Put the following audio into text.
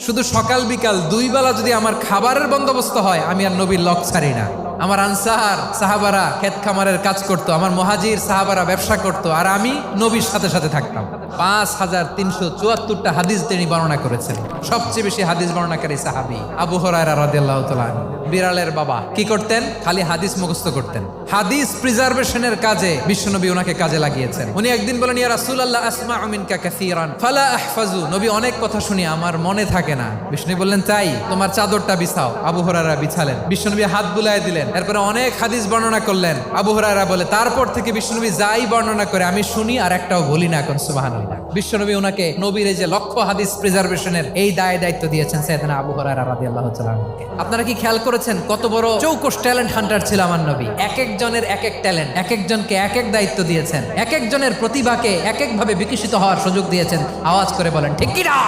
শুধু সকাল বিকাল দুই বেলা যদি আমার খাবারের বন্দোবস্ত হয়, আমি আর নবীর লক ছাড়ি না। আমার আনসার সাহাবারা ক্ষেত খামারের কাজ করত, আমার মুহাজির সাহাবারা ব্যবসা করত, আর আমি নবীর সাথে সাথে থাকতাম। 5374টা হাদিস তিনি বর্ণনা করেছেন। সবচেয়ে বেশি হাদিস বর্ণনাকারী সাহাবী আবু হুরায়রা রাদিয়াল্লাহু তাআলা আনহু। বিড়ালের বাবা কি করতেন? খালি হাদিস মুখস্থ করতেন। হাদিস প্রিজার্ভেশনের কাজে বিশ্বনবী ওনাকে কাজে লাগিয়েছেন। উনি একদিন বলেন, ইয়া রাসূলুল্লাহ আসমাউ মিনকা কাসীরান ফালা আহফাজু। নবী, অনেক কথা শুনি, আমার মনে থাকে না। বিষ্ণু বললেন, তাই তোমার চাদরটা বিছাও। আবু হুরায়রা বিছালেন। বিশ্বনবী হাত বুলায় দিলেন। এরপরে অনেক হাদিস বর্ণনা করলেন। আবু হুরায়রা বলে, তারপর থেকে বিশ্বনবী যাই বর্ণনা করে আমি শুনি আর একটাও বলি না। এখন সুবহানাল্লাহ। বিশ্বনবী ওনাকে নবীর এই যে লক্ষ হাদিস প্রিজার্ভেশনের এই দায়িত্ব দিয়েছেন সাইয়েদনা আবু হুরায়রা রাদিয়াল্লাহু তাআলা আনহুকে। আপনারা কি খেয়াল করেছেন কত বড় চৌকস ট্যালেন্ট হান্টার ছিল আমার নবী? এক একজনের এক এক ট্যালেন্ট, এক একজনকে এক এক দায়িত্ব দিয়েছেন, এক একজনের প্রতিভাকে এক একভাবে বিকশিত হওয়ার সুযোগ দিয়েছেন। আওয়াজ করে বলেন ঠিক কি না?